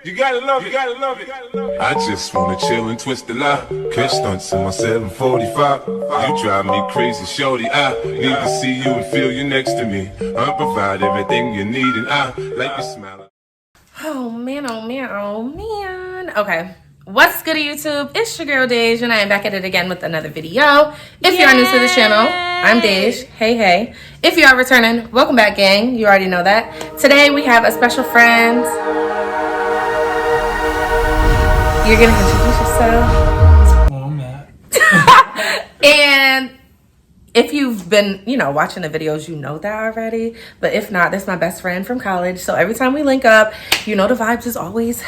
You gotta love it, you gotta love it. I just wanna chill and twist the lie. Catch stunts in my 745. You drive me crazy, shorty. I need to see you and feel you next to me. I provide everything you need, and I like your smile. Oh man, oh man, oh man. Okay. What's good, YouTube? It's your girl Dej, and I am back at it again with another video. If you are new to the channel, I'm Dej. Hey, hey. If you are returning, welcome back, gang. You already know that. Today we have a special friend. You're gonna introduce yourself. Oh, I'm not. And if you've been, watching the videos, you know that already. But if not, that's my best friend from college. So every time we link up, the vibes is always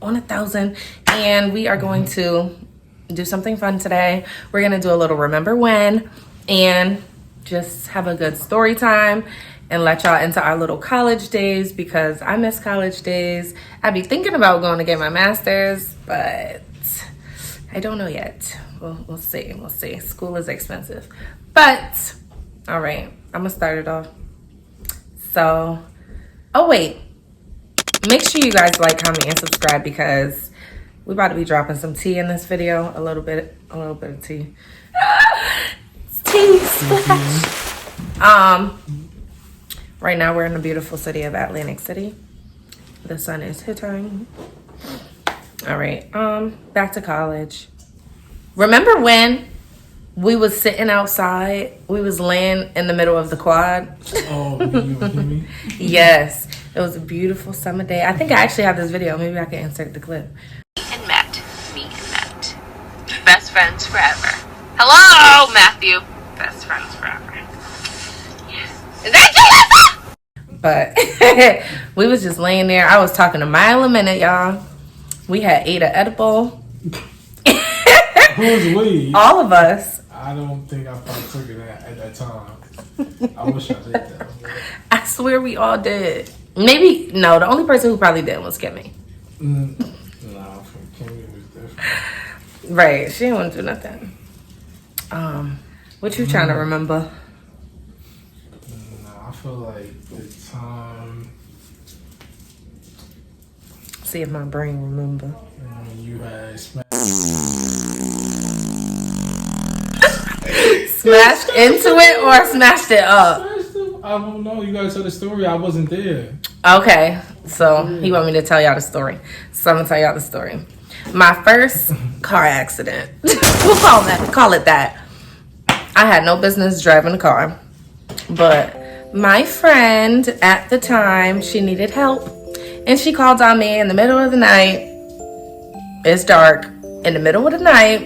on 1,000. And we are going to do something fun today. We're going to do a little remember when and just have a good story time and let y'all into our little college days, because I miss college days. I be thinking about going to get my master's, but I don't know yet. We'll see. We'll see. School is expensive. But, all right, I'm going to start it off. So, oh, wait. Make sure you guys like, comment, and subscribe, because we're about to be dropping some tea in this video. A little bit of tea. Tea splash. Right now we're in the beautiful city of Atlantic City. The sun is hitting. All right, back to college. Remember when we was sitting outside? We was laying in the middle of the quad. Oh, you and Jimmy? Yes, it was a beautiful summer day. I think I actually have this video. Maybe I can insert the clip. Meet and met. Best friends forever. Hello, Matthew. Best friends forever. Yes. Is that you? But we was just laying there. I was talking a mile a minute, y'all. We had ate an edible. Who's we? All of us. I don't think I partook in that at that time. I wish I did that. I swear we all did. Maybe, no, the only person who probably didn't was Kimmy. No, Kimmy was different. Right, she didn't want to do nothing. What you trying to remember? No, I feel like the time. See if my brain remember. When you had Smashed into it or smashed it up? I don't know. You gotta tell the story. I wasn't there. Okay, so he want me to tell y'all the story. So I'm gonna tell y'all the story. My first car accident. We'll call it that. I had no business driving a car, but my friend at the time, she needed help, and she called on me in the middle of the night. It's dark. In the middle of the night,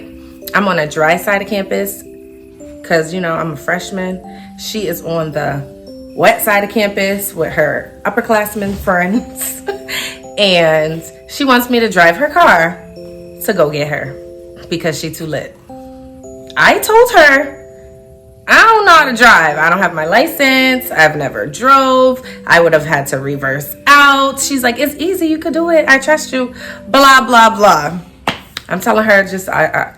I'm on a dry side of campus because, I'm a freshman. She is on the wet side of campus with her upperclassmen friends. And she wants me to drive her car to go get her because she too lit. I told her, I don't know how to drive. I don't have my license. I've never drove. I would have had to reverse out. She's like, it's easy. You could do it. I trust you. Blah, blah, blah. I'm telling her,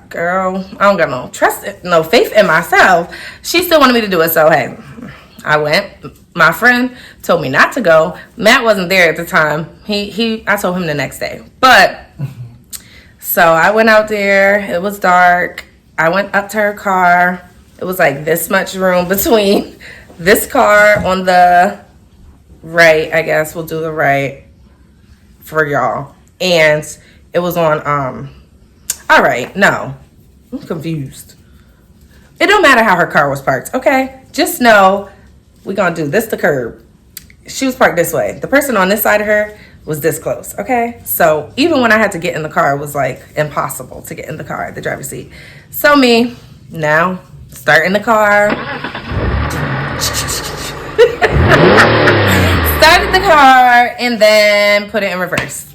girl, I don't got no faith in myself. She still wanted me to do it. So, hey, I went. My friend told me not to go. Matt wasn't there at the time. I told him the next day. But, so I went out there. It was dark. I went up to her car. It was like this much room between this car on the right. I guess we'll do the right for y'all. And it was on, all right, no, I'm confused. It don't matter how her car was parked, okay? Just know we're going to do this to curb. She was parked this way. The person on this side of her was this close, okay? So even when I had to get in the car, it was like impossible to get in the car, the driver's seat. So me, now, starting the car. Started the car and then put it in reverse.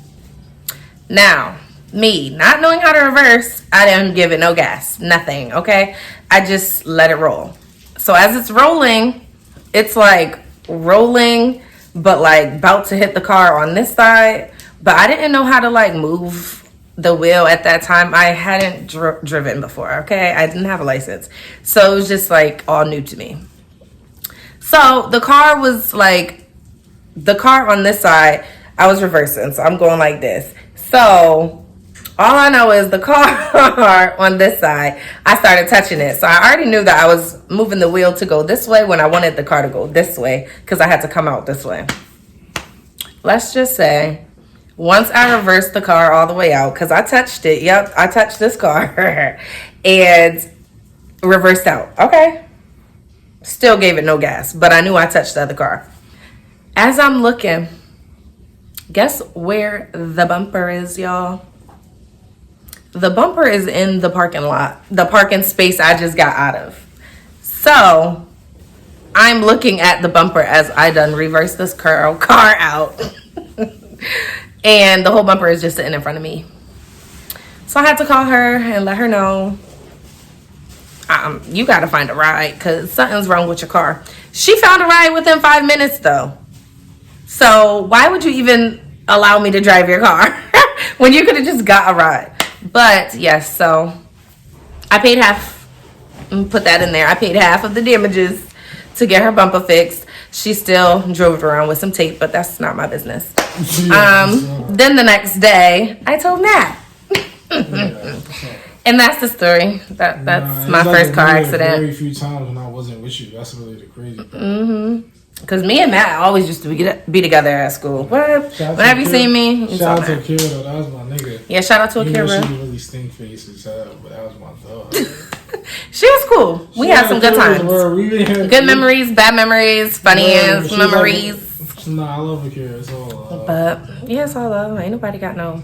Now, me not knowing how to reverse, I didn't give it no gas, nothing, okay? I just let it roll. So as it's rolling, it's like rolling, but like about to hit the car on this side. But I didn't know how to like move the wheel at that time. I hadn't driven before, okay? I didn't have a license. So it was just like all new to me. So the car on this side, I was reversing, so I'm going like this. So all I know is the car on this side, I started touching it. So I already knew that I was moving the wheel to go this way when I wanted the car to go this way because I had to come out this way. Let's just say, once I reversed the car all the way out, because I touched it. Yep, I touched this car and reversed out. Okay. Still gave it no gas, but I knew I touched the other car. As I'm looking, guess where the bumper is, y'all? The bumper is in the parking lot, the parking space I just got out of. So I'm looking at the bumper as I done reversed this car out. And the whole bumper is just sitting in front of me. So I had to call her and let her know, you got to find a ride because something's wrong with your car. She found a ride within 5 minutes though. So why would you even allow me to drive your car when you could have just got a ride? But yes, so I paid half. Put that in there. I paid half of the damages to get her bumper fixed. She still drove it around with some tape, but that's not my business. Then the next day, I told Nat. And that's the story. That's my first car accident. Very few times when I wasn't with you. That's really the crazy part. Because me and Matt always used to be together at school. What? Whenever you see me, you shout saw out to Akira though. That was my nigga. Yeah, shout out to You Akira. know she really stink face as hell, but that was my dog. She was cool. We had some good times. Good memories, bad memories, funny ass memories. Nah, I love Akira. It's all love. But yeah, it's all love. Ain't nobody got no Nah,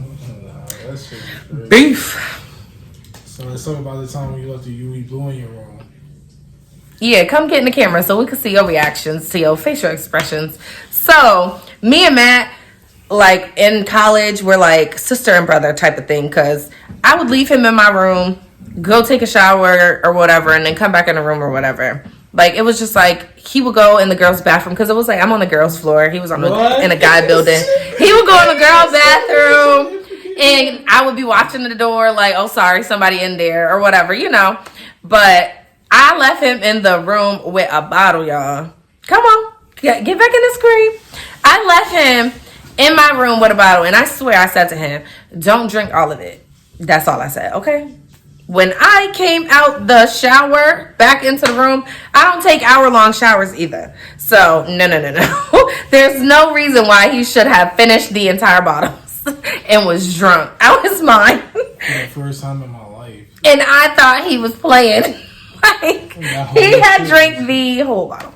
that shit is crazy. beef. So let's talk about the time when you left the UE Blue in your room. Yeah, come get in the camera so we can see your reactions to your facial expressions. So me and Matt, like in college, we're like sister and brother type of thing. Cause I would leave him in my room, go take a shower or whatever, and then come back in the room or whatever. Like it was just like he would go in the girls' bathroom because it was like I'm on the girls' floor. He was on in a guy building. He would go in the girls' bathroom, and I would be watching the door like, oh sorry, somebody in there or whatever, you know. But I left him in the room with a bottle, y'all. Come on, get back in the screen. I left him in my room with a bottle, and I swear I said to him, "Don't drink all of it." That's all I said. Okay. When I came out the shower back into the room, I don't take hour-long showers either. So, no. There's no reason why he should have finished the entire bottle and was drunk. I was mine. For the first time in my life. And I thought he was playing. Like, he had drank the whole bottle.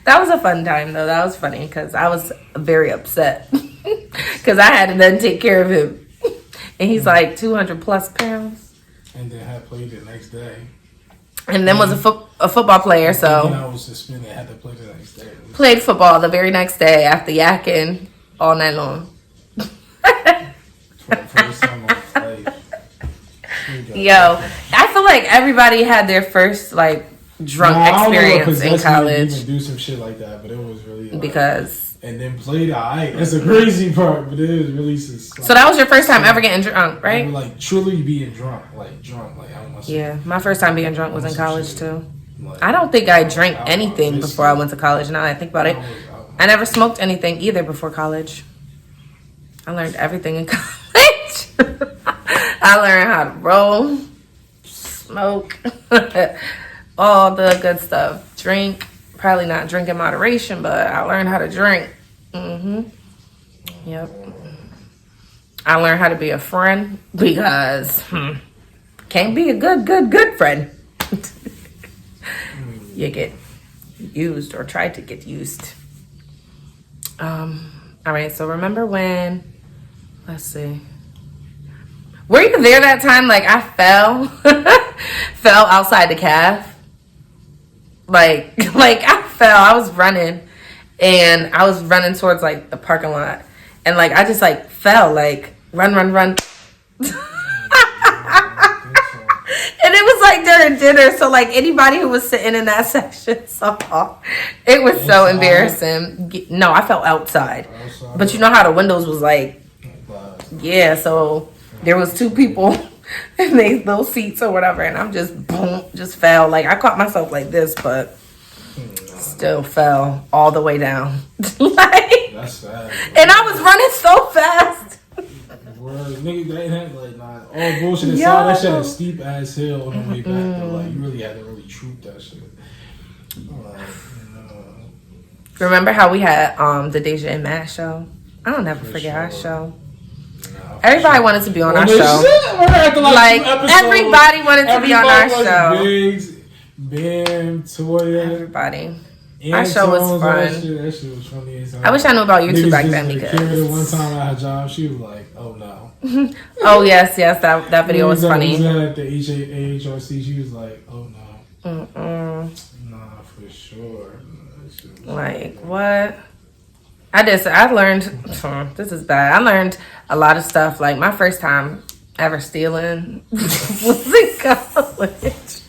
That was a fun time, though. That was funny because I was very upset because I had to then take care of him. And he's like 200 plus pounds. And then had played the next day. And then was a football player, so. And I was suspended, had to play the next day. Played football the very next day after yakking all night long. For the first time in my life. Yo, I feel like everybody had their first like drunk experience in college. Even do some shit like that, but it was really like, because. And then played alright. That's the crazy part, but it was really just. Like, So that was your first time ever getting drunk, right? Like truly being drunk, like I don't know. Yeah, my first time being drunk was in college too. Like, I don't think I drank anything before I went to college. Now that I think about it, I never smoked anything either before college. I learned everything in college. I learned how to roll, smoke, all the good stuff. Drink, probably not drink in moderation, but I learned how to drink. Yep. I learned how to be a friend because can't be a good friend. You get used or try to get used. All right, so remember when, let's see. Were you there that time? Like I fell outside the calf. Like I fell. I was running and I was running towards like the parking lot. And like I just like fell, like run. And it was like during dinner, so like anybody who was sitting in that section saw. It was so embarrassing. No, I fell outside. But you know how the windows was like, yeah, so there was two people in these little seats or whatever, and I'm just boom, just fell. Like I caught myself like this, but still fell all the way down. Like That's sad. And I was running so fast. Word, nigga, they had like nah. All bullshit aside, that shit is steep ass hill on the way back. Though, like you really had to really troop that shit. Like, Remember how we had the Deja and Matt show? I'll never forget our show. Everybody wanted to be on our show. Like everybody wanted to be on our show. Biggs, Bam, Toya, everybody. Our show was fun. That shit was funny. I wish I knew about YouTube back then because. Kira, one time at her job, she was like, "Oh no." Oh yes, that video was funny. At the AHRC, she was like, "Oh no." Nah, for sure. Like what? I learned. This is bad. I learned a lot of stuff. Like my first time ever stealing was in college.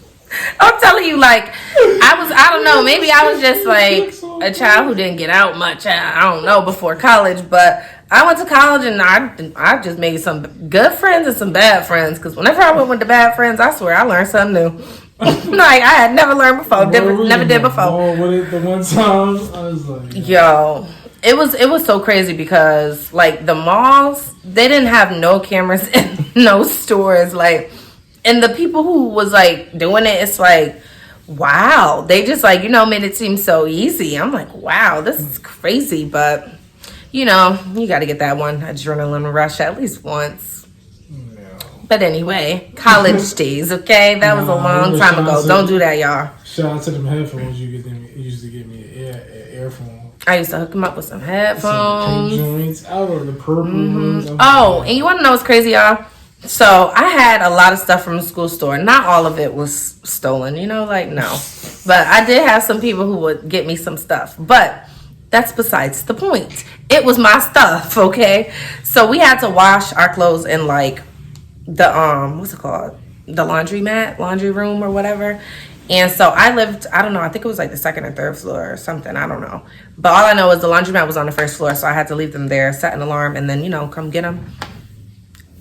I'm telling you, like, I don't know, maybe I was just like a child who didn't get out much, I don't know, before college, but I went to college and I just made some good friends and some bad friends, because whenever I went with the bad friends, I swear I learned something new. Like, I had never learned before, never did before. The one time, I was like... Yo, it was so crazy because, like, the malls, they didn't have no cameras in no stores, like... And the people who was, like, doing it, it's like, wow. They just, like, made it seem so easy. I'm like, wow, this is crazy. But, you got to get that one adrenaline rush at least once. Yeah. But anyway, college days, okay? That was a long time ago. Don't do that, y'all. Shout out to them headphones you used to give me an earphone. I used to hook them up with some headphones. Some pink joints. I were the purple ones. Oh, and you want to know what's crazy, y'all? So I had a lot of stuff from the school store. Not all of it was stolen, no. But I did have some people who would get me some stuff. But that's besides the point. It was my stuff, okay? So we had to wash our clothes in like the what's it called? The laundry room or whatever. And so I lived, I don't know, I think it was like the second or third floor or something. I don't know. But all I know is the laundromat was on the first floor, so I had to leave them there, set an alarm, and then, come get them.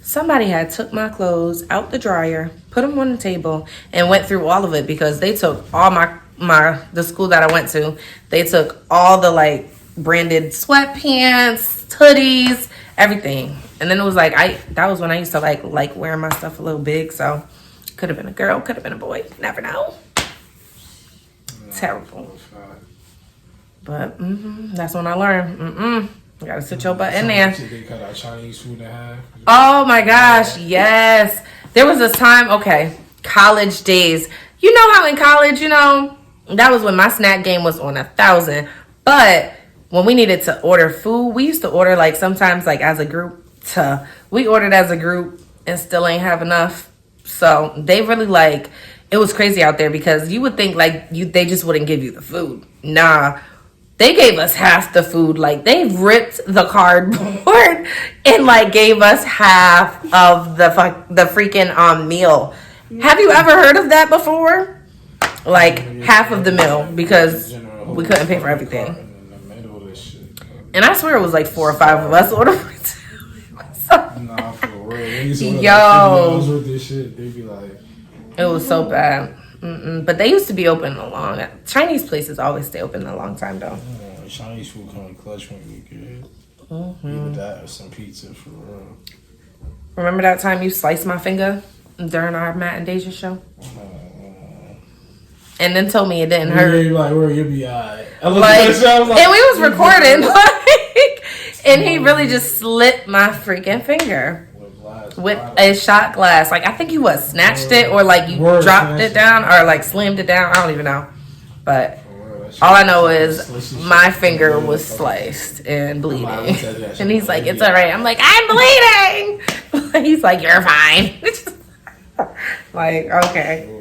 Somebody had took my clothes out the dryer, put them on the table, and went through all of it because they took all the school that I went to. They took all the like branded sweatpants, hoodies, everything. And then it was like that was when I used to like wearing my stuff a little big. So could have been a girl, could have been a boy. Never know. Terrible. But that's when I learned. You gotta sit your butt in there. They cut out Chinese food in half. Oh my gosh, yes. There was this time, okay, college days. You know how in college, that was when my snack game was on 1,000. But when we needed to order food, we used to order like sometimes like as a group. We ordered as a group and still ain't have enough. So they really it was crazy out there because you would think they just wouldn't give you the food. Nah. They gave us half the food. Like, they ripped the cardboard and, gave us half of the freaking meal. Have you ever heard of that before? Half of the meal because we couldn't pay for everything. And I swear it was 4 or 5 of us ordering. Nah, for real. Yo. They'd be like... It was so bad. But they used to be open a long. Chinese places always stay open a long time though. Chinese food come in clutch when you good. Either that or some pizza for real. Remember that time you sliced my finger during our Matt and Deja show? And then told me it didn't hurt. You'll be alright. And we was recording, and he really just slit my freaking finger. With a shot glass. I think you snatched it or you dropped it down or slammed it down. I don't even know. But all I know is my finger was sliced and bleeding. And he's like, it's all right. I'm like, I'm bleeding. He's like, you're fine. Okay.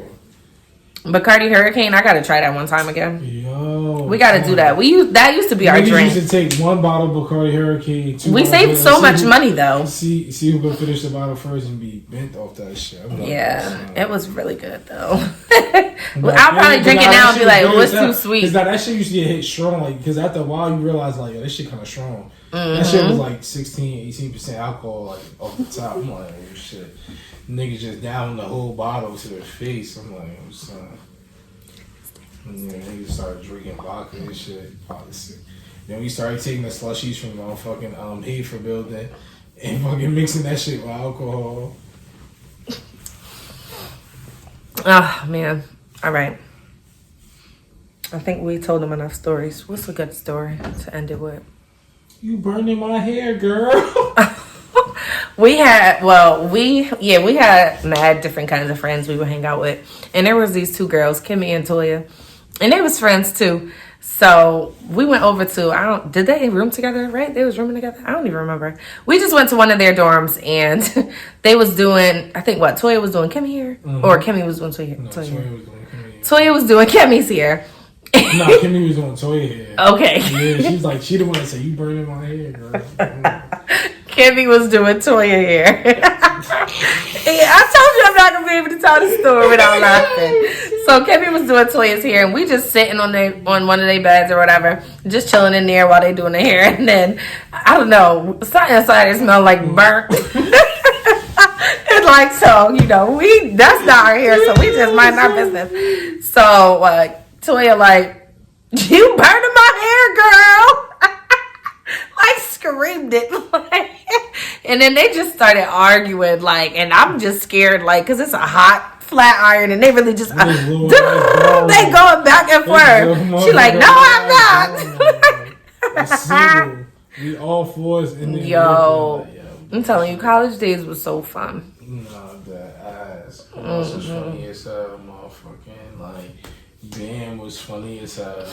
Bacardi Hurricane, I gotta try that one time again. Yo, we gotta do that. That used to be our drink. We used to take one bottle of Bacardi Hurricane. We saved so much money though. See who can finish the bottle first and be bent off that shit. Yeah, it was really good though. I'll probably drink it now and be like, "What's too sweet?" Because that shit used to get hit strong. Because after a while you realize this shit kind of strong. That shit was 16-18% alcohol off the top. I'm like, oh shit. Niggas just down the whole bottle to their face. I'm like, oh son. Yeah, niggas started drinking vodka and shit. Then we started taking the slushies from fucking Hayford building and fucking mixing that shit with alcohol. Oh, man. All right. I think we told them enough stories. What's a good story to end it with? You burning my hair, girl. We had mad different kinds of friends we would hang out with. And there was these two girls, Kimmy and Toya. And they was friends too. So we went over to, did they room together, right? They was rooming together? I don't even remember. We just went to one of their dorms and they was doing, I think Toya was doing Kimmy here? Mm-hmm. Or Kimmy was doing Toya, no, Toya. Toya was doing Kimmy. Toya was doing Kimmy's here. No, Kimmy was doing Toya hair. Okay. Yeah, she's like, she the one that said, you burning my hair, girl. Kimmy was doing Toya hair. Yeah, I told you I'm not going to be able to tell the story without laughing. So Kimmy was doing Toya's hair, and we just sitting on one of their beds or whatever, just chilling in there while they doing their hair. And then, I don't know, something inside it smelled like burnt. And like, so, that's not our hair, so we just mind our business. So, Toya like, you burning my hair, girl. Like, screamed it. And then they just started arguing, and I'm just scared, because it's a hot flat iron, and they really just, they going back and forth. She like, no, I'm not. We all fours in there. Yo, I'm telling you, college days was so fun. No, that ass. This was funny as hell, motherfucking, Bam was funny as hell.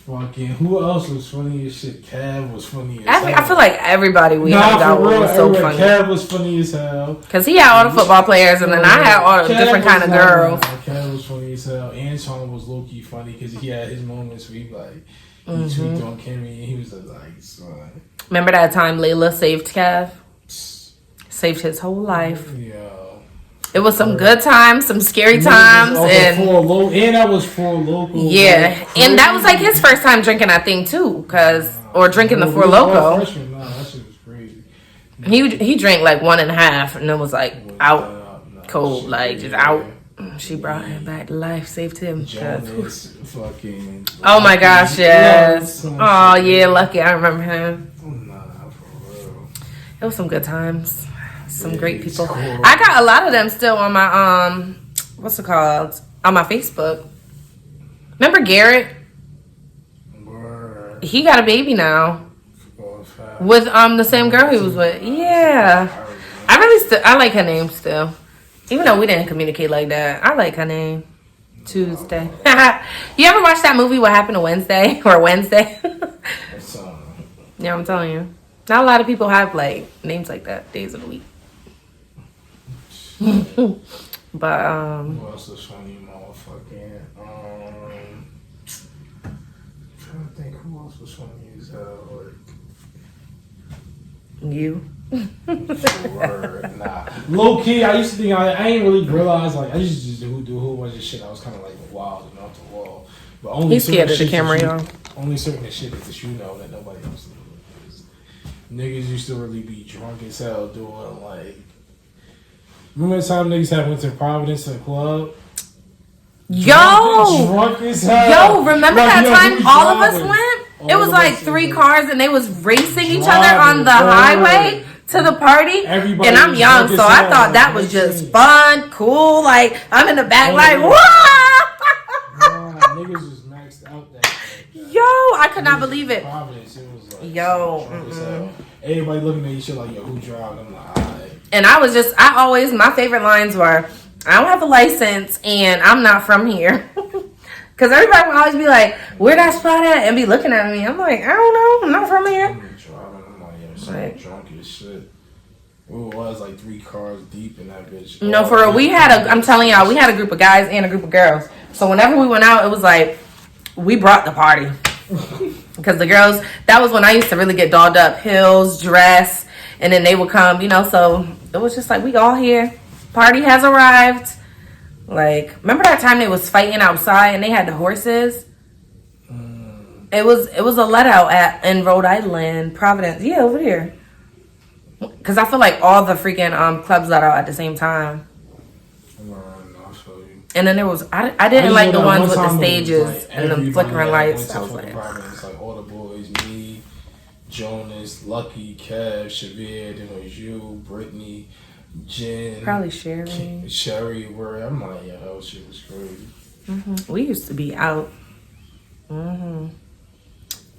Fucking, who else was funny as shit? Cav was funny as hell. I feel like everybody we hung out with was so funny. Cav was funny as hell. Because he had all the football players, and then I had all the different kind of girls. Cav was funny as hell. Antoine was low-key funny because he had his moments where he tweaked on Kimmy, and he was like, son. Remember that time Layla saved Cav? Saved his whole life. Yeah. It was some good times, some scary times, and that was for local. Yeah, and that was his first time drinking, I think, too, or drinking the Four Loko. That shit was crazy. He drank 1.5, and then was out cold, just out. She brought him back to life, saved him. Jonas, fucking. Oh my gosh, yes. Oh yeah, Lucky, I remember him. Nah, for real. It was some good times. Some great people. I got a lot of them still on my what's it called? On my Facebook. Remember Garrett? Word. He got a baby now. With the same girl he was with. Yeah. I like her name still. Even though we didn't communicate like that. I like her name. Tuesday. You ever watch that movie What Happened to Wednesday? Or Wednesday? Yeah, I'm telling you. Not a lot of people have names like that, days of the week. But who else is funny, motherfucking? I'm trying to think who else was funny as hell. You. Word, nah. Low key, I used to think I ain't really realize I used to just do a whole bunch of shit. I was kind of wild and off the wall. But only he's scared of the camera, y'all. Only certain shit that that nobody else knows. Niggas used to really be drunk as hell doing remember the time niggas went to Providence to the club? Yo! Drunk as hell. Yo, remember that time all of us went? It was 3 cars and they was racing each other on the highway to the party. Everybody and I'm young, so I thought that was just fun, cool. I'm in the back whoa! Niggas was maxed out that day. Yo, I could not believe it. Providence, it was yo. Everybody looking at each other yo, who drive? I'm like, alright. And my favorite lines were, I don't have a license and I'm not from here. Because everybody would always be like, where that spot at? And be looking at me. I'm like, I don't know. I'm not from here. I'm like, drunk as shit. It was 3 cars deep in that bitch. No, for real. I'm telling y'all, we had a group of guys and a group of girls. So whenever we went out, it was we brought the party. Because the girls, that was when I used to really get dolled up. Heels, dress, and then they would come, so it was just we all here. Party has arrived. Remember that time they was fighting outside and they had the horses? It was a let out in Rhode Island, Providence. Yeah, over here. Because I feel all the freaking clubs let out at the same time. And then there was I didn't like the ones with the stages and the flickering lights. I was like, it's like all the boys, me, Jonas, Lucky, Kev, Shavir, then it was you, Brittany, Jen, probably Sherry. Sherry, where I'm like, yeah, that shit was crazy. We used to be out.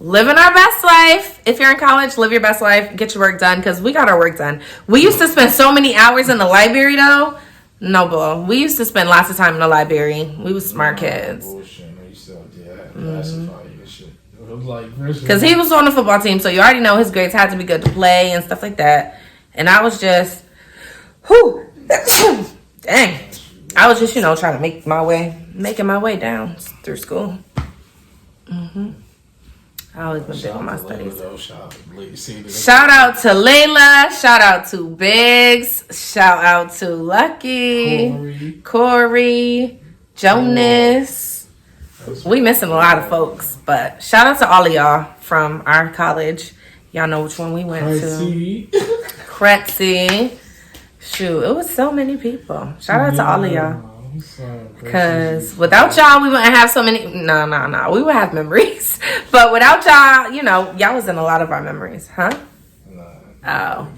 Living our best life. If you're in college, live your best life. Get your work done, because we got our work done. We used to spend so many hours in the library, though. No, bull. We used to spend lots of time in the library. We was smart kids. Bullshit. I used to, classify and shit. It was like, because he was on the football team, so you already know his grades had to be good to play and stuff like that. And I was just, dang. I was just, trying to making my way down through school. I always been big on my studies. Shout out to Layla. Shout out to Biggs. Shout out to Lucky, Corey, Jonas. We missing a lot of folks, but shout out to all of y'all from our college. Y'all know which one we went to. Kretzy. Shoot, it was so many people. Shout out to all of y'all. Because without y'all, we wouldn't have so many. No. We would have memories. But without y'all, y'all was in a lot of our memories, huh? Oh.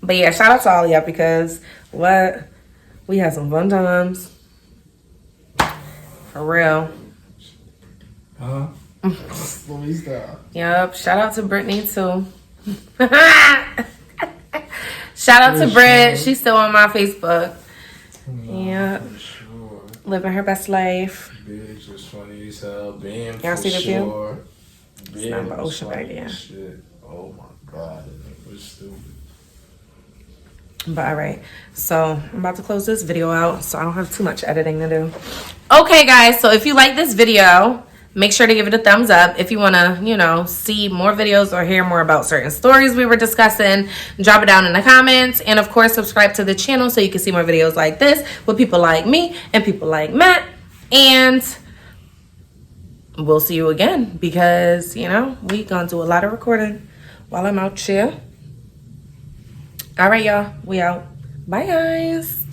But yeah, shout out to all of y'all, because we had some fun times. For real. Huh? Let me stop. Yep. Shout out to Brittany, too. Shout out to Britt. She's still on my Facebook. Yeah, sure. Living her best life. Biggs was funny as hell. Bam, y'all see the sure. View? It's not about Ocean right there. Shit. Oh my god, it was stupid. But all right, so I'm about to close this video out, so I don't have too much editing to do. Okay, guys, so if you like this video, make sure to give it a thumbs up. If you want to, see more videos or hear more about certain stories we were discussing, drop it down in the comments. And, of course, subscribe to the channel so you can see more videos like this with people like me and people like Matt. And we'll see you again, because, we going to do a lot of recording while I'm out here. All right, y'all. We out. Bye, guys.